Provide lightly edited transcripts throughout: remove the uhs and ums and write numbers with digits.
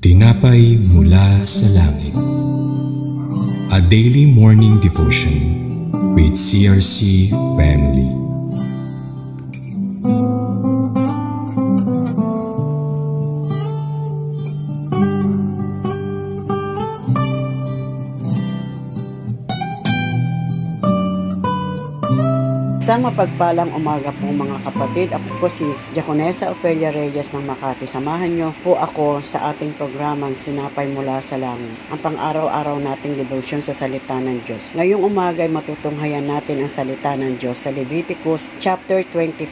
Tinapay mula sa langit. A daily morning devotion with CRC Family. Isang mapagpalang umaga po mga kapatid. Ako po si Diaconessa Ofelia Reyes ng Makati. Samahan niyo po ako sa ating programang Tinapay Mula sa Langit, ang pang-araw-araw nating devotion sa salita ng Diyos. Ngayong umaga ay matutunghayan natin ang salita ng Diyos sa Leviticus chapter 25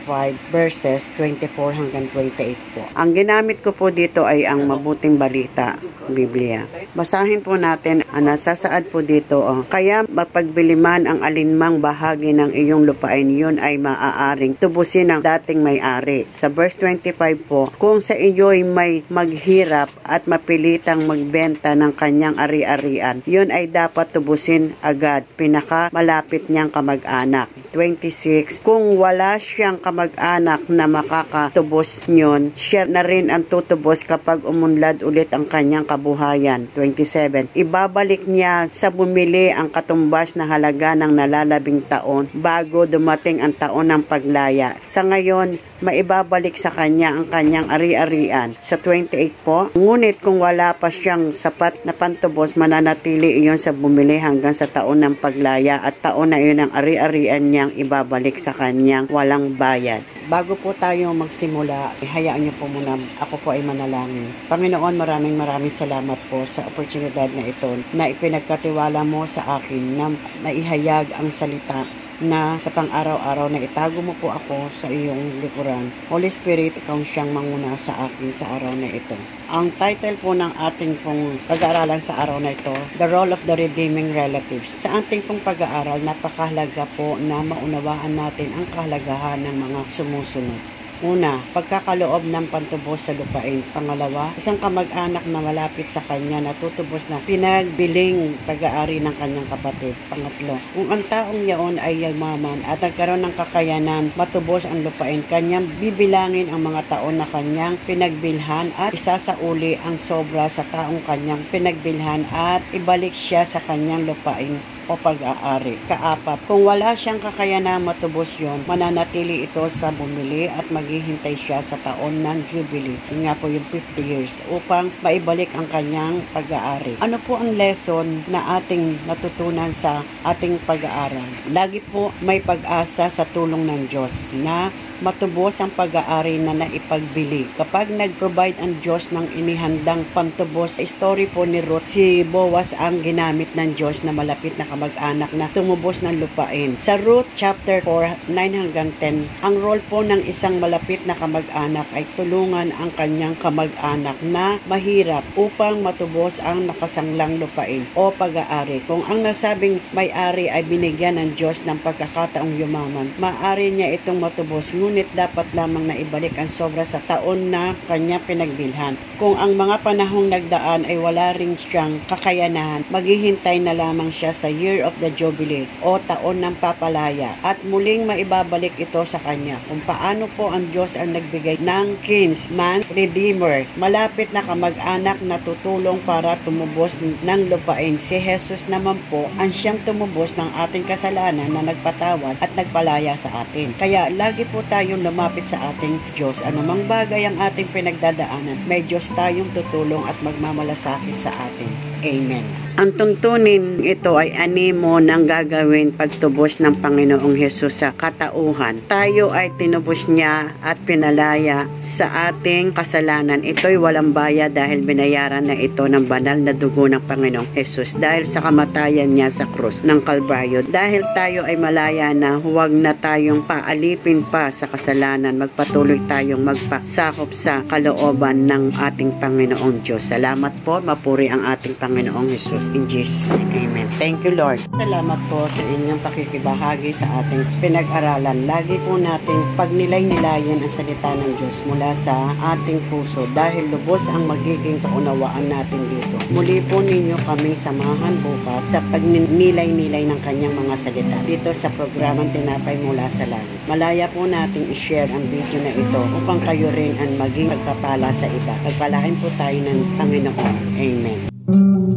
verses 24 hanggang 28 po. Ang ginamit ko po dito ay ang Mabuting Balita, Biblia. Basahin po natin ang nasasaad po dito. Kaya mapagbili man ang alinmang bahagi ng iyong lupain, yun ay maaaring tubusin ng dating may-ari. Sa verse 25 po, kung sa iyo'y may maghirap at mapilitang magbenta ng kanyang ari-arian, yun ay dapat tubusin agad, pinaka malapit niyang kamag-anak. 26, kung wala siyang kamag-anak na makakatubos nyon, siya na rin ang tutubos kapag umunlad ulit ang kanyang kabuhayan. 27, ibabalik niya sa bumili ang katumbas na halaga ng nalalabing taon bago dumating ang taon ng paglaya. Sa ngayon, maibabalik sa kanya ang kanyang ari-arian. Sa 28 po, ngunit kung wala pa siyang sapat na pantubos, mananatili iyon sa bumili hanggang sa taon ng paglaya at taon na iyon ang ari-arian niyang ibabalik sa kanyang walang bayad. Bago po tayo magsimula, hayaan niyo po muna ako po ay manalangin. Panginoon, maraming salamat po sa oportunidad na ito na ipinagkatiwala mo sa akin na maihayag ang salita na sa pang-araw-araw na itago mo po ako sa iyong likuran. Holy Spirit, ikaw siyang manguna sa akin sa araw na ito. Ang title po ng ating pong pag-aaralan sa araw na ito, The Role of the Redeeming Relatives. Sa ating pong pag-aaral, napakahalaga po na maunawaan natin ang kahalagahan ng mga sumusunod. Una, pagkakaloob ng pantubos sa lupain. Pangalawa, isang kamag-anak na malapit sa kanya na tutubos na pinagbiling pag-aari ng kanyang kapatid. Pangatlo, kung ang taong yaon ay yumaman at nagkaroon ng kakayanan matubos ang lupain, kanyang bibilangin ang mga taon na kanyang pinagbilhan at isasauli ang sobra sa taong kanyang pinagbilhan at ibalik siya sa kanyang lupain o pag-aari. Kaapat, kung wala siyang kakayanang matubos yon, mananatili ito sa bumili at maghihintay siya sa taon ng Jubilee, yun nga po yung 50 years, upang maibalik ang kanyang pag-aari. Ano po ang lesson na ating natutunan sa ating pag-aaral? Lagi po may pag-asa sa tulong ng Diyos na matubos ang pag-aari na naipagbili. Kapag nag-provide ang Diyos ng inihandang pantubos, story po ni Ruth, si Boaz ang ginamit ng Diyos na malapit na kamag-anak na tumubos ng lupain. Sa Ruth chapter 4, 9 hanggang 10, ang role po ng isang malapit na kamag-anak ay tulungan ang kanyang kamag-anak na mahirap upang matubos ang nakasanglang lupain o pag-aari. Kung ang nasabing may-ari ay binigyan ng Diyos ng pagkakataong yumaman, maaari niya itong matubos, ngunit dapat lamang na ibalik ang sobra sa taon na kanya pinagbilhan. Kung ang mga panahong nagdaan ay wala rin siyang kakayanan, maghihintay na lamang siya sa Year of the Jubilee o taon ng papalaya at muling maibabalik ito sa kanya. Kung paano po ang Diyos ang nagbigay ng kinsman redeemer, malapit na kamag-anak na tutulong para tumubos ng lupain. Si Jesus naman po ang siyang tumubos ng ating kasalanan na nagpatawad at nagpalaya sa atin. Kaya lagi po tayong lumapit sa ating Diyos. Anumang bagay ang ating pinagdadaanan, may Diyos tayong tutulong at magmamalasakit sa atin. Amen. Ang tuntunin ito ay animo ng gagawin pagtubos ng Panginoong Hesus sa katauhan. Tayo ay tinubos niya at pinalaya sa ating kasalanan. Ito'y walang bayad dahil binayaran na ito ng banal na dugo ng Panginoong Hesus dahil sa kamatayan niya sa krus ng Kalbaryo. Dahil tayo ay malaya na, huwag na tayong paalipin pa sa kasalanan. Magpatuloy tayong magpasakop sa kalooban ng ating Panginoong Diyos. Salamat po, mapuri ang ating Panginoong Hesus. In Jesus' name, amen. Thank you, Lord. Salamat po sa inyong pakikibahagi sa ating pinag-aralan. Lagi po natin pagnilay-nilayan ang salita ng Diyos mula sa ating puso dahil lubos ang magiging kaunawaan natin dito. Muli po ninyo kaming samahan bukas sa pagninilay-nilay ng kanyang mga salita dito sa programang Tinapay Mula sa Langit. Malaya po natin nating i-share ang video na ito upang kayo rin ang maging pagpapala sa iba. Pagpalain po tayo ng Panginoon. Amen.